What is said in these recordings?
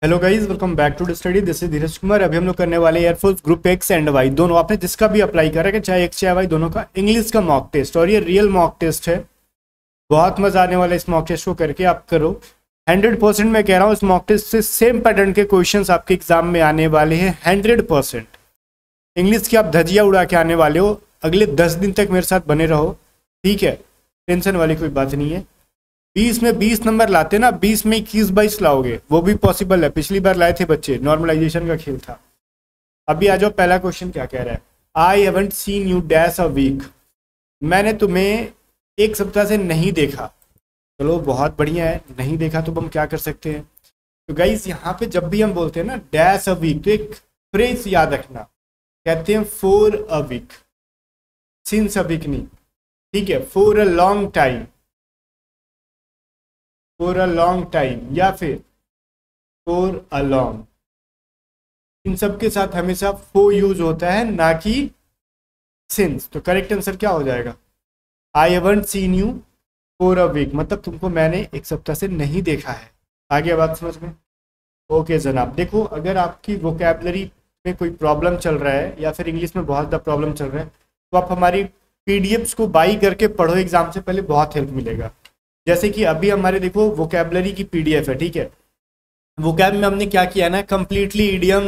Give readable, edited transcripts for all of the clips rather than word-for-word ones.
Hello guys, welcome back to the study. This is Dheeraj Kumar. अभी हम लोग करने वाले air force group X and Y दोनों, आपने जिसका भी अप्लाई करा है, चाहे एक्स चाहे वाई, दोनों का इंग्लिश का मॉक टेस्ट, और ये रियल मॉक टेस्ट है। बहुत मजा आने वाला है इस मॉक टेस्ट को करके, आप करो। 100% मैं कह रहा हूँ, इस मॉक टेस्ट से सेम पैटर्न के क्वेश्चंस आपके एग्जाम में आने वाले हैं। 100% इंग्लिश की आप धजिया उड़ा के आने वाले हो। अगले 10 दिन तक मेरे साथ बने रहो, ठीक है? टेंशन वाली कोई बात नहीं है। 20 में 20 नंबर लाते ना, 20 में 21-22 लाओगे, वो भी पॉसिबल है। पिछली बार लाए थे बच्चे, नॉर्मलाइजेशन का खेल था। अभी आ जाओ, पहला क्वेश्चन क्या कह रहा है। I haven't seen you dash a week. मैंने तुम्हें एक सप्ताह से नहीं देखा। चलो बहुत बढ़िया है, नहीं देखा तो हम क्या कर सकते हैं। तो गाइस, यहाँ पे जब भी हम बोलते हैं ना डैश अ वीक, तो एक फ्रेज याद रखना, कहते हैं for a week, since a week नहीं, ठीक है? For a long time, for a long time, या फिर फॉर अ लॉन्ग। इन सब के साथ हमेशा फॉर यूज होता है, ना कि सिंस। तो करेक्ट आंसर क्या हो जाएगा? I haven't seen you for a week, मतलब तुमको मैंने एक सप्ताह से नहीं देखा है। आगे बात समझ में? ओके जनाब, देखो, अगर आपकी वोकैबलरी में कोई प्रॉब्लम चल रहा है या फिर इंग्लिश में बहुत ज़्यादा प्रॉब्लम चल रहा है, तो आप हमारी पीडीएफ्स को बाई करके पढ़ो, एग्जाम से पहले बहुत हेल्प मिलेगा। जैसे कि अभी हमारे देखो वोकैबलरी की पीडीएफ है, ठीक है? वोकैब में हमने क्या किया ना, completely idiom,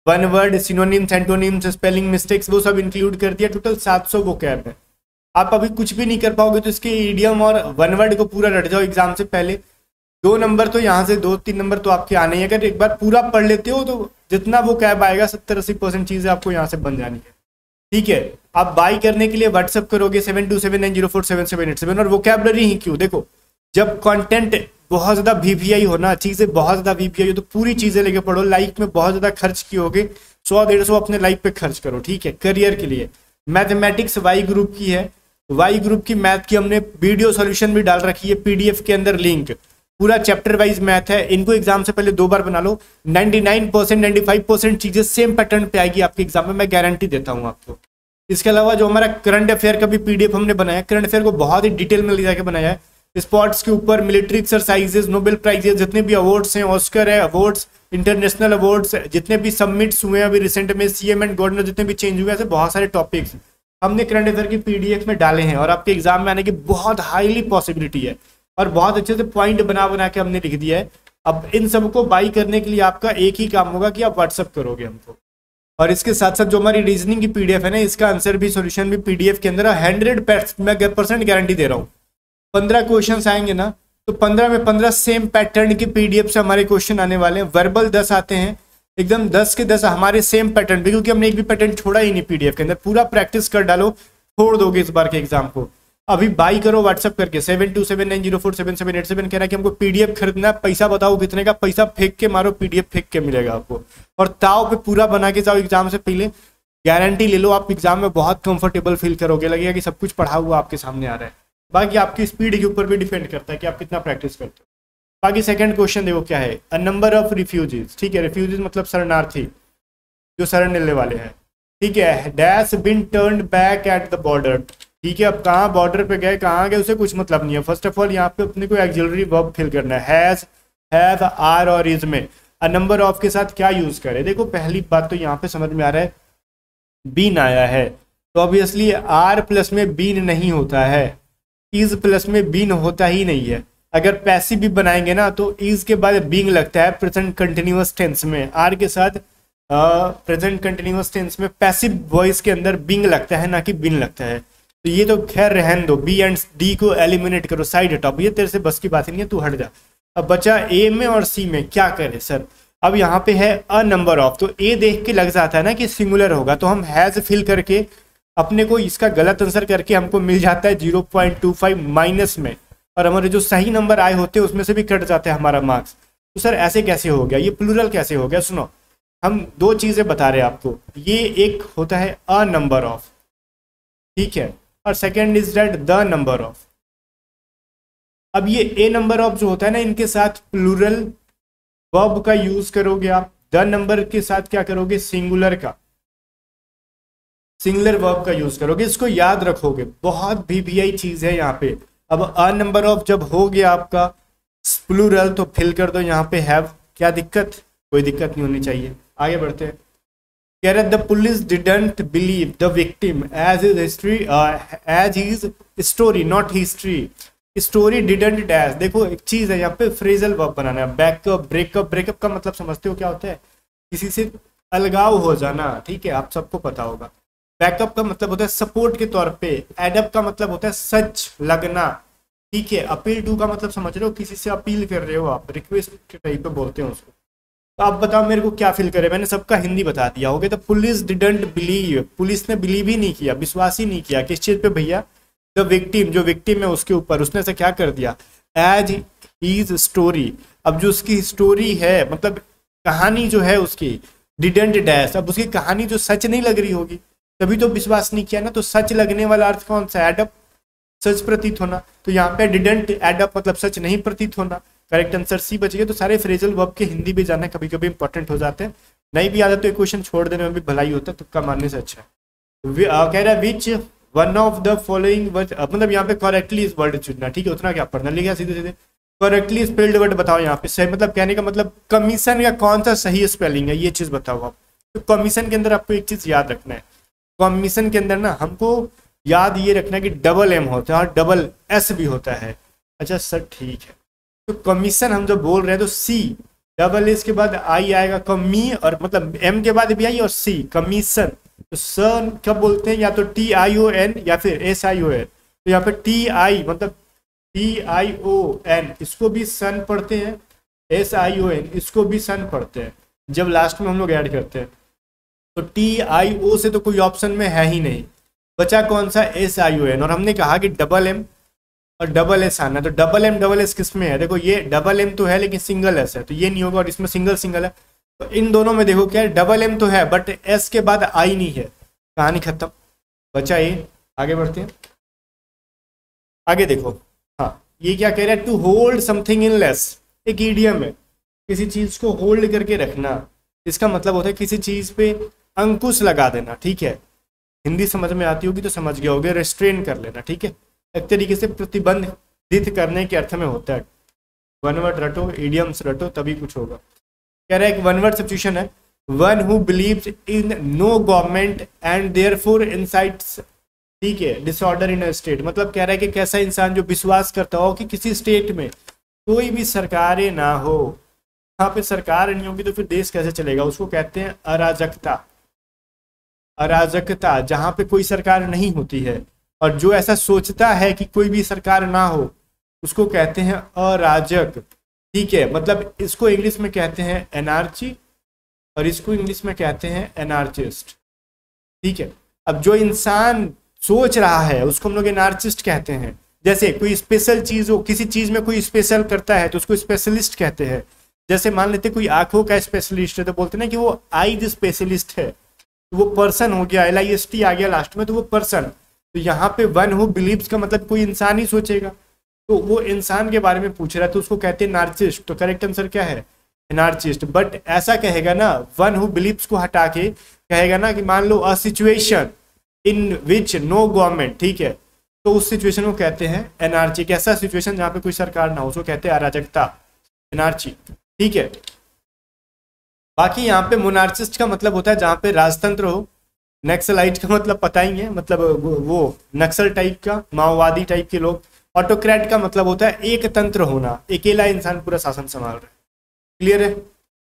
one word, synonyms, antonyms, spelling mistakes, वो सब इंक्लूड कर दिया। टोटल 700 वोकैब है। आप अभी कुछ भी नहीं कर पाओगे, तो इसके इडियम और वन वर्ड को पूरा रट जाओ एग्जाम से पहले। 2 नंबर तो यहाँ से, 2-3 नंबर तो आपके आने ही। अगर एक बार पूरा पढ़ लेते हो तो जितना वोकैब आएगा 70-80% चीजें आपको यहाँ से बन जानी है, ठीक है? आप बाई करने के लिए व्हाट्सअप करोगे 7279047787, और वोकैबलरी ही क्यों, देखो, जब कंटेंट बहुत ज्यादा वीवीआई हो ना, चीजें बहुत ज्यादा वीवीआई हो, तो पूरी चीजें लेके पढ़ो। लाइफ में बहुत ज्यादा खर्च किए होगे, 100-150 अपने लाइफ पे खर्च करो, ठीक है? करियर के लिए। मैथमेटिक्स वाई ग्रुप की है, वाई ग्रुप की मैथ की हमने वीडियो सॉल्यूशन भी डाल रखी है पीडीएफ के अंदर, लिंक। पूरा चैप्टर वाइज मैथ है। इनको एग्जाम से पहले 2 बार बना लो। 99% 95% चीजें सेम पैटर्न पे आएगी आपके एग्जाम में, मैं गारंटी देता हूँ आपको। इसके अलावा जो हमारा करंट अफेयर का भी पीडीएफ हमने बनाया, करंट अफेयर को बहुत ही डिटेल में ले जाके बनाया है। स्पोर्ट्स के ऊपर, मिलिट्री एक्सरसाइजेज, नोबेल प्राइजेस, जितने भी अवार्ड्स हैं, ऑस्कर है, अवार्ड्स, इंटरनेशनल अवार्ड्स, जितने भी सबमिट्स हुए हैं अभी रिसेंट में, सीएम एंड गवर्नर जितने भी चेंज हुए हैं, ऐसे बहुत सारे टॉपिक्स हमने करंट अफेयर की पीडीएफ में डाले हैं, और आपके एग्जाम में आने की बहुत हाईली पॉसिबिलिटी है। और बहुत अच्छे से पॉइंट बना बना के हमने लिख दिया है। अब इन सबको बाई करने के लिए आपका एक ही काम होगा कि आप व्हाट्सअप करोगे हमको। और इसके साथ साथ जो हमारी रीजनिंग की पीडीएफ है ना, इसका आंसर भी, सॉल्यूशन भी पीडीएफ के अंदर 100% गारंटी दे रहा हूँ। 15 क्वेश्चन आएंगे ना, तो 15 में 15 सेम पैटर्न की पीडीएफ से हमारे क्वेश्चन आने वाले हैं। वर्बल 10 आते हैं, एकदम 10 के 10 हमारे सेम पैटर्न पे, क्योंकि हमने एक भी पैटर्न छोड़ा ही नहीं पीडीएफ के अंदर। पूरा प्रैक्टिस कर डालो, छोड़ दोगे इस बार के एग्जाम को। अभी बाई करो व्हाट्सअप करके 7279047787 कह रहा है कि हमको पीडीएफ खरीदना है, पैसा बताओ कितने का। पैसा फेंक के मारो, पीडीएफ फेंक के मिलेगा आपको। और ताव पे पूरा बना के जाओ एग्जाम से पहले, गारंटी ले लो, आप एग्जाम में बहुत कंफर्टेबल फील करोगे, लगेगा कि सब कुछ पढ़ा हुआ आपके सामने आ रहा है। बाकी आपकी स्पीड के ऊपर भी डिपेंड करता है कि आप कितना प्रैक्टिस करते हो। बाकी सेकंड क्वेश्चन देखो क्या है। अ नंबर ऑफ रिफ्यूजीज, ठीक है? रिफ्यूजीज मतलब शरणार्थी, जो शरण लेने वाले हैं, ठीक है? Dash been turned back at the border, ठीक है? अब कहाँ बॉर्डर पे गए, कहाँ गए, उसे कुछ मतलब नहीं है। फर्स्ट ऑफ ऑल यहाँ पे अपने को एक्सिलरी वर्ब फिल करना है। हैज, हैव, आर और इज में अ नंबर ऑफ के साथ क्या यूज करें। देखो, पहली बात तो यहाँ पे समझ में आ रहा है, बीन आया है, तो ऑब्वियसली आर प्लस में बीन नहीं होता है, इज प्लस में बीन होता ही नहीं है। अगर पैसिव भी बनाएंगे ना, तो इज के बाद बींग लगता है प्रेजेंट कंटिन्यूअस टेंस में। आर के साथ प्रेजेंट कंटिन्यूअस टेंस में पैसिव वॉइस के अंदर बींग लगता है, ना कि बीन लगता है। तो ये तो खैर रहन दो, बी एंड डी को एलिमिनेट करो, साइड हटाओ, ये तेरे से बस की बात नहीं है, तू हट जा। अब बचा ए में और सी में, क्या करें सर? अब यहाँ पे है अ नंबर ऑफ, तो ए देख के लग जाता है ना कि सिंगुलर होगा, तो हम हैज फिल करके अपने को इसका गलत आंसर करके हमको मिल जाता है 0.25 माइनस में, और हमारे जो सही नंबर आए होते हैं उसमें से भी कट जाता है हमारा मार्क्स। तो सर ऐसे कैसे हो गया, ये प्लूरल कैसे हो गया? सुनो, हम 2 चीजें बता रहे हैं आपको। ये एक होता है अ नंबर ऑफ, ठीक है? और second is that the number of. अब ये ए नंबर ऑफ जो होता है ना, इनके साथ प्लूरल वर्ब का यूज करोगे आप, द नंबर के साथ क्या करोगे, सिंगुलर का, सिंगुलर वर्ब का यूज करोगे। इसको याद रखोगे, बहुत वीवीआई चीज है यहाँ पे। अब अ नंबर ऑफ जब हो गया आपका प्लूरल, तो फिल कर दो यहाँ पे हैव, क्या दिक्कत? कोई दिक्कत नहीं होनी चाहिए। आगे बढ़ते हैं। कह रहे the police didn't believe the victim as is history as his story not history. Story didn't dash. देखो एक चीज है यहाँ पे फ्रेजल वर्ब बनाना है। Backup, breakup. ब्रेकअप का मतलब समझते हो क्या होता है? किसी से अलगाव हो जाना, ठीक है, आप सबको पता होगा। बैकअप का मतलब होता है सपोर्ट के तौर पे। एडअप का मतलब होता है सच लगना, ठीक है। अपील टू का मतलब समझ रहे हो, किसी से अपील कर रहे हो आप, रिक्वेस्ट के टाइप पे बोलते हैं उसको। तो आप बताओ मेरे को क्या फील करे? मैंने सबका हिंदी बता दिया होगा। तो पुलिस डिडंट बिलीव, पुलिस ने बिलीव ही नहीं किया, विश्वास ही नहीं किया किस चीज पे भैया? द विक्टिम, जो विक्टिम है उसके ऊपर उसने से क्या कर दिया? As his story. अब जो उसकी स्टोरी है, मतलब कहानी जो है उसकी, डिडंट डैश। अब उसकी कहानी जो सच नहीं लग रही होगी तभी तो विश्वास नहीं किया ना। तो सच लगने वाला अर्थ कौन सा? एडअप, सच प्रतीत होना। तो यहाँ पे डिडंट एडअप मतलब सच नहीं प्रतीत होना। करेक्ट आंसर सी बच गया। तो सारे फ्रेजल वर्ब के हिंदी भी जानना कभी कभी इंपॉर्टेंट हो जाते हैं। नहीं भी आता तो एक क्वेश्चन छोड़ देने में भी भलाई होता है, तुक्का मारने से अच्छा है। कह रहा है which one of the following word, मतलब यहाँ पे करेक्टली इस वर्ड चुनना, ठीक है, उतना क्या पढ़ना, लिखा सीधे सीधे। करेक्टली स्पेल्ड वर्ड बताओ यहाँ पे सही, मतलब कहने का मतलब कमीशन का कौन सा सही स्पेलिंग है, ये चीज बताओ आप। तो कमीशन के अंदर आपको एक चीज याद रखना है। कमीशन के अंदर ना हमको याद ये रखना है कि डबल एम होता है और डबल एस भी होता है। अच्छा सर ठीक है। तो कमीशन हम जब बोल रहे हैं तो सी डबल एस के बाद आई आएगा, कमी, और मतलब एम के बाद भी आई और सी, कमीशन। तो सन कब बोलते हैं? या तो टी आई ओ एन या फिर एस आई ओ एन। तो यहाँ पे टी आई मतलब टी आई ओ एन, इसको भी सन पढ़ते हैं। एस आई ओ एन इसको भी सन पढ़ते हैं जब लास्ट में हम लोग ऐड करते हैं। तो टी आई ओ से तो कोई ऑप्शन में है ही नहीं, बचा कौन सा? S I O N. और हमने कहा कि डबल एम और डबल एस आना। तो डबल एम डबल एस किस में है? देखो ये डबल एम तो है लेकिन सिंगल एस है, तो ये नहीं होगा, और इसमें सिंगल सिंगल है। तो इन दोनों में देखो क्या है, डबल एम तो है बट एस के बाद आई नहीं है, कहानी खत्म, बचा ये। आगे बढ़ते हैं। आगे देखो, हाँ ये क्या कह रहा है? To hold something in leash, एक ईडियम है, किसी चीज को होल्ड करके रखना। इसका मतलब होता है किसी चीज पे अंकुश लगा देना, ठीक है। हिंदी समझ में आती होगी तो समझ गया होगे, रेस्ट्रेन कर लेना, ठीक है। एक तरीके से प्रतिबंधित करने के अर्थ में होता है। वन वर्ड रटो, इडियम्स रटो, तभी कुछ होगा। कह रहा है एक वन वर्ड सब्स्टिट्यूशन है, one who believes in no government and therefore incites, ठीक है, डिसऑर्डर इन अ स्टेट। मतलब कह रहा है कि कैसा इंसान जो विश्वास करता हो कि किसी स्टेट में कोई भी सरकारें ना हो, वहां पे सरकार नहीं होगी तो फिर देश कैसे चलेगा, उसको कहते हैं अराजकता। अराजकता, जहां पे कोई सरकार नहीं होती है और जो ऐसा सोचता है कि कोई भी सरकार ना हो उसको कहते हैं अराजक, ठीक है। मतलब इसको इंग्लिश में कहते हैं एनार्ची और इसको इंग्लिश में कहते हैं एनार्चिस्ट, ठीक है। अब जो इंसान सोच रहा है उसको हम लोग एनार्चिस्ट कहते हैं। जैसे कोई स्पेशल चीज हो, किसी चीज में कोई स्पेशल करता है तो उसको स्पेशलिस्ट कहते हैं। जैसे मान लेते कोई आंखों का स्पेशलिस्ट है तो बोलते हैं कि वो आईज स्पेशलिस्ट है, तो वो पर्सन हो गया, LIST आ गया लास्ट में, तो वो पर्सन। तो यहाँ पे वन हु बिलीव्स का मतलब कोई इंसान ही सोचेगा, तो वो इंसान के बारे में पूछ रहा है तो उसको कहते हैं नार्सिसिस्ट। तो करेक्ट आंसर क्या है? नार्सिसिस्ट। बट ऐसा कहेगा ना, वन हु बिलीव्स को हटा के कहेगा ना कि मान लो a situation in which no government, ठीक है, तो उस सिचुएशन को कहते हैं एनार्ची। ऐसा सिचुएशन जहाँ पे कोई सरकार ना हो उसको कहते हैं अराजकता, एनार्ची, ठीक है। बाकी यहाँ पे मोनार्चिस्ट का मतलब होता है जहाँ पे राजतंत्र हो। नक्सलाइट का मतलब पता ही है, मतलब वो नक्सल टाइप का, माओवादी टाइप के लोग। ऑटोक्रेट का मतलब होता है एक तंत्र होना, अकेला इंसान पूरा शासन संभाल रहा है। क्लियर है?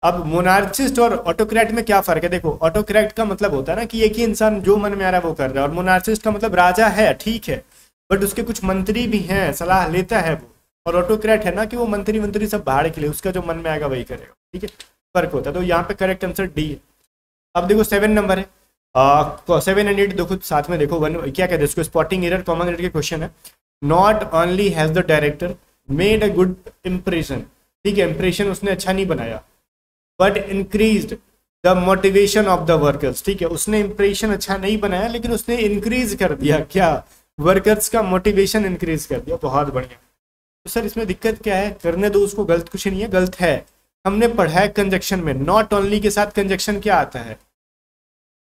अब मोनार्चिस्ट और ऑटोक्रेट में क्या फर्क है? देखो ऑटोक्रेट का मतलब होता है ना कि एक ही इंसान जो मन में आ रहा है वो कर रहा है, और मोनार्चिस्ट का मतलब राजा है, ठीक है, बट उसके कुछ मंत्री भी हैं, सलाह लेता है वो। और ऑटोक्रेट है ना कि वो मंत्री सब बाहर के लिए, उसका जो मन में आएगा वही करेगा, ठीक है, फर्क होता है। तो यहाँ पे करेक्ट आंसर डी है। अब देखो 7 नंबर है, 7 एंड 8 देखो साथ में देखो। वन क्या कहते हैं इसको? स्पॉटिंग एरर कॉमन एरर के क्वेश्चन है। Not only has the director made a good impression, ठीक है, इंप्रेशन उसने अच्छा नहीं बनाया, but increased the motivation of the workers, ठीक है, उसने इंप्रेशन अच्छा नहीं बनाया लेकिन उसने इंक्रीज कर दिया क्या? वर्कर्स का मोटिवेशन इंक्रीज कर दिया। बहुत बढ़िया। तो सर इसमें दिक्कत क्या है? करने दो उसको, गलत कुछ नहीं है, गलत है। हमने पढ़ा है कंजक्शन में नॉट ओनली के साथ कंजक्शन क्या आता है?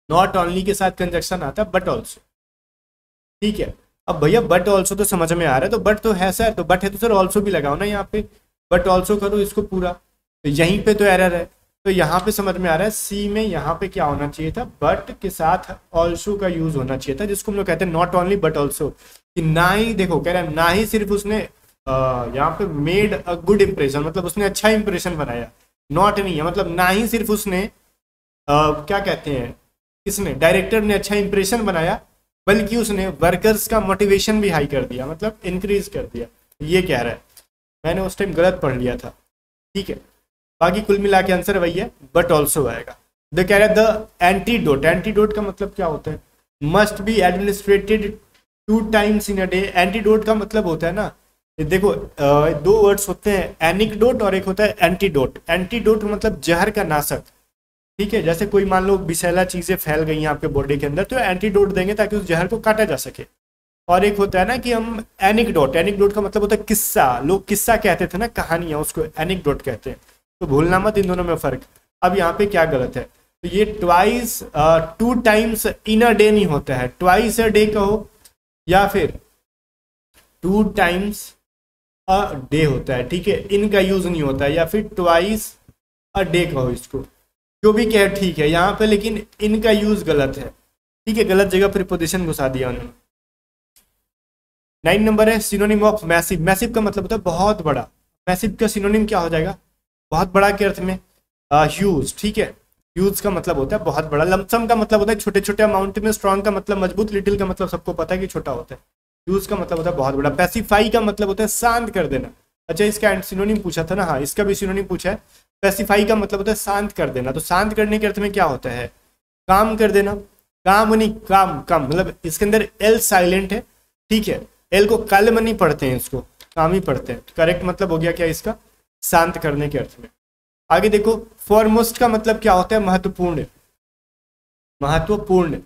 नॉट ओनली के साथ कंजक्शन आता है बट ऑल्सो, ठीक है। अब भैया बट ऑल्सो तो समझ में आ रहा है, तो बट तो है सर, तो बट है तो सर ऑल्सो भी लगाओ ना यहाँ पे, बट ऑल्सो करो इसको पूरा। तो यहीं पे तो एरर है। तो यहाँ पे समझ में आ रहा है सी में यहाँ पे क्या होना चाहिए था, बट के साथ ऑल्सो का यूज होना चाहिए था, जिसको हम लोग कहते हैं नॉट ओनली बट ऑल्सो। कि ना ही देखो कह रहा है ना ही सिर्फ उसने यहाँ पे मेड अ गुड इंप्रेशन, मतलब उसने अच्छा इंप्रेशन बनाया, नॉट नहीं है मतलब ना ही सिर्फ उसने क्या कहते हैं किसने डायरेक्टर ने अच्छा इंप्रेशन बनाया, बल्कि उसने वर्कर्स का मोटिवेशन भी हाई कर दिया, मतलब इंक्रीज कर दिया। ये कह रहा है, मैंने उस टाइम गलत पढ़ लिया था, ठीक है। बाकी कुल मिला के आंसर वही है, बट ऑल्सो आएगा। द कह रहा है द एंटीडोट, एंटीडोट का मतलब क्या होता है, must be administrated 2 times in a day. Antidote का मतलब होता है ना, देखो 2 वर्ड्स होते हैं, एनिकडोट और एक होता है एंटीडोट। एंटीडोट मतलब जहर का नाशक, ठीक है। जैसे कोई मान लो विषैला चीजें फैल गई हैं आपके बॉडी के अंदर, तो एंटीडोट देंगे ताकि उस जहर को काटा जा सके। और एक होता है ना कि हम एनिकडोट, एनिकडोट का मतलब होता है किस्सा, लोग किस्सा कहते थे ना, कहानियां, उसको एनिकडोट कहते हैं। तो भूलना मत इन दोनों में फर्क। अब यहाँ पे क्या गलत है, तो ये twice 2 times in a day नहीं होता है, ट्वाइस अ डे कहो या फिर 2 टाइम्स अ डे होता है, ठीक है। इनका यूज नहीं होता है, या फिर ट्वाइस अ डे कहो, इसको जो भी कहे ठीक है यहाँ पे, लेकिन इनका यूज गलत है, ठीक है। गलत जगह प्रीपोजिशन घुसा दिया उन्होंने। 9 नंबर है सिनोनिम ऑफ मैसिव। मैसिव का मतलब होता है बहुत बड़ा। मैसिव का सिनोनिम क्या हो जाएगा, बहुत बड़ा के अर्थ में ह्यूज, ठीक है। ह्यूज का मतलब होता है बहुत बड़ा। लमसम का मतलब होता है छोटे छोटे अमाउंट में। स्ट्रॉन्ग का मतलब मजबूत। लिटिल का मतलब सबको पता है कि छोटा होता है। ह्यूज का मतलब होता है बहुत बड़ा। पैसिफाई का मतलब होता है शांत कर देना। अच्छा, इसका सिनोनिम पूछा था ना, हाँ इसका भी सिनोनिम पूछा है। पैसिफाई का मतलब होता है शांत कर देना। तो शांत करने के अर्थ में क्या होता है, काम कर देना। काम नहीं, काम काम मतलब इसके अंदर एल साइलेंट है, ठीक है। एल को कल में नहीं पढ़ते हैं, इसको काम ही पढ़ते हैं। करेक्ट मतलब हो गया क्या इसका, शांत करने के अर्थ में। आगे देखो, फॉरमोस्ट का मतलब क्या होता है, महत्वपूर्ण, महत्वपूर्ण।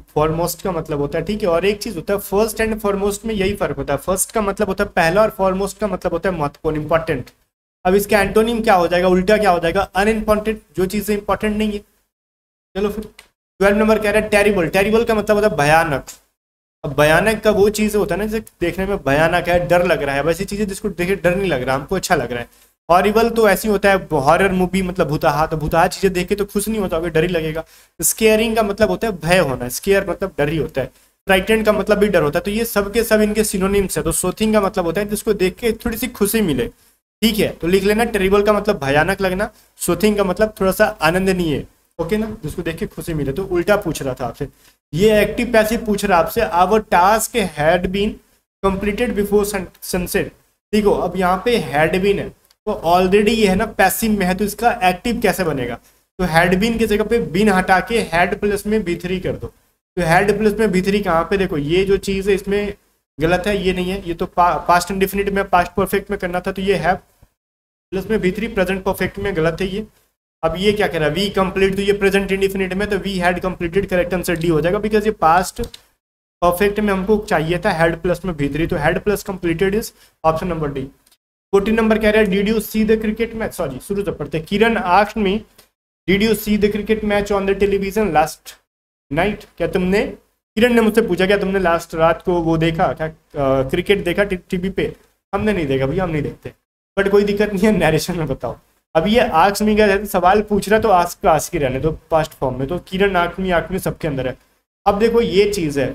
फॉरमोस्ट का मतलब होता है, ठीक है। और एक चीज होता है फर्स्ट एंड फॉरमोस्ट में, यही फर्क होता है। फर्स्ट का मतलब होता है पहला और फॉरमोस्ट का मतलब होता है महत्वपूर्ण, इंपॉर्टेंट। अब इसका एंटोनिम क्या हो जाएगा, उल्टा क्या हो जाएगा, अनइम्पॉर्टेंट, जो चीजें इंपॉर्टेंट नहीं है। चलो फिर 12 नंबर कह रहा है टेरिबल। टेरिबल का मतलब होता है भयानक। अब भयानक का वो चीज होता है ना जिसे देखने में भयानक है, डर लग रहा है, वैसी चीजें जिसको देखे डर नहीं लग रहा, हमको अच्छा लग रहा है। हॉरिबल तो ऐसी होता है हॉरर मूवी, मतलब भूताहा। तो भूताहा चीजें देख के तो खुश नहीं होता होगा, डर ही लगेगा। स्केयरिंग का मतलब होता है भय होना, स्केयर मतलब डर ही होता है। फ्राइटेंड का मतलब भी डर होता है। तो ये सब के सब इनके सिनोनिम्स है। तो सोथिंग का मतलब होता है जिसको देख के थोड़ी सी खुशी मिले, ठीक है। तो लिख लेना, टेरिबल का मतलब भयानक लगना, सोथिंग का मतलब थोड़ा सा आनंदनीय, ओके ना, जिसको देख के खुशी मिले। तो उल्टा पूछ रहा था आपसे, ये एक्टिव पैसिव पूछ रहा आपसे। Our task had been completed before sunset. देखो अब यहाँ पे हैड बीन है, तो ऑलरेडी ये है ना पैसिव में है, तो इसका एक्टिव कैसे बनेगा। तो हैड बीन की जगह पे बीन हटा के हैड प्लस में B3 कर दो। तो हैड प्लस में B3 कहाँ पे, देखो ये जो चीज है इसमें गलत है, ये नहीं है। ये तो पास्ट इंडिफिनिट में, पास्ट परफेक्ट में करना था। तो ये है प्लस में B3, प्रेजेंट परफेक्ट में गलत है ये। अब ये क्या कह रहा है, वी कंप्लीट, तो ये प्रेजेंट इंडिफिनिट में, तो we had completed, correct answer D हो जाएगा। बिकॉज ये पास्ट परफेक्ट में हमको चाहिए था हैड प्लस में B3, तो had plus completed is option number D. 14 number कह रहा है did you see the cricket match, sorry शुरू से पढ़ते। Kiran asked me did you see the cricket match on the television last night. क्या तुमने, किरण ने मुझसे पूछा क्या तुमने लास्ट रात को वो देखा क्या, क्रिकेट देखा टीवी पे। हमने नहीं देखा भैया, हम नहीं देखते, बट कोई दिक्कत नहीं है, नरेशन में बताओ। अब ये आस्क मी का सवाल पूछ रहा है, तो आस्क ही रहने दो पास्ट फॉर्म में। तो किरण आस्क मी सबके अंदर है। अब देखो ये चीज है,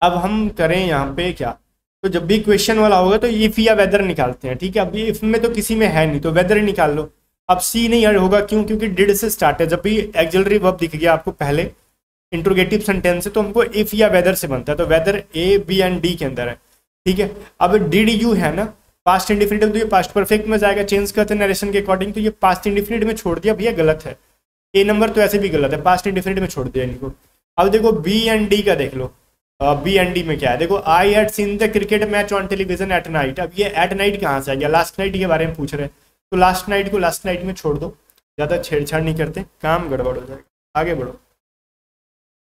अब हम करें यहाँ पे क्या, तो जब भी क्वेश्चन वाला होगा तो इफ या वेदर निकालते हैं, ठीक है। अब इफ में तो किसी में है नहीं, तो वेदर ही निकाल लो। अब सी नहीं होगा, क्यों, क्योंकि डिड से स्टार्ट है। जब भी एक्सिलरी वर्ब दिख गया आपको पहले इंट्रोगेटिव सेंटेंस से, तो हमको इफ या वेदर से बनता है। तो whether A, B and D के अंदर है, ठीक है। अब डिड यू है ना पास्ट इंडिफिनिट, तो ये पास्ट परफेक्ट में जाएगा, चेंज करते हैं नरेशन के अकॉर्डिंग। तो ये पास्ट इंडिफिनिट में छोड़ दिया भैया, गलत है। ए नंबर तो ऐसे भी गलत है, पास्ट इंडिफिनिट में छोड़ दिया इनको। अब देखो B एंड D का देख लो। B एंड D में क्या है, देखो I had seen the cricket match on television at night. अब ये एट नाइट कहाँ से आ गया, लास्ट नाइट के बारे में पूछ रहे हैं। तो लास्ट नाइट को लास्ट नाइट में छोड़ दो, ज़्यादा छेड़छाड़ नहीं करते, काम गड़बड़ हो जाएगा। आगे बढ़ो।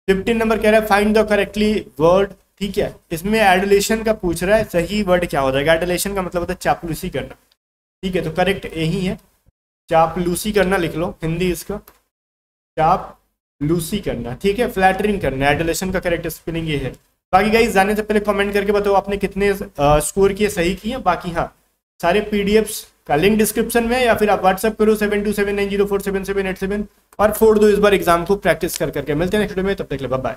15 नंबर कह रहा है फाइंड द करेक्टली वर्ड, ठीक है। इसमें एडुलेशन का पूछ रहा है, सही वर्ड क्या हो जाएगा। एडुलेशन का मतलब होता है चापलूसी करना, ठीक है। तो करेक्ट यही है, चापलूसी करना लिख लो हिंदी इसका, चापलूसी करना, ठीक है। फ्लैटरिंग करना, एडुलेशन का करेक्ट स्पेलिंग ये है। बाकी गाइस जाने से पहले कमेंट करके बताओ आपने कितने स्कोर किए, सही किए। बाकी हाँ, सारे PDFs का लिंक डिस्क्रिप्शन में, या फिर आप व्हाट्सअप करो 7279047787 और फोड़ दो इस बार एग्जाम को प्रैक्टिस कर करके। मिलते हैं नेक्स्ट वीडियो में, तब तक के लिए बाय बाय।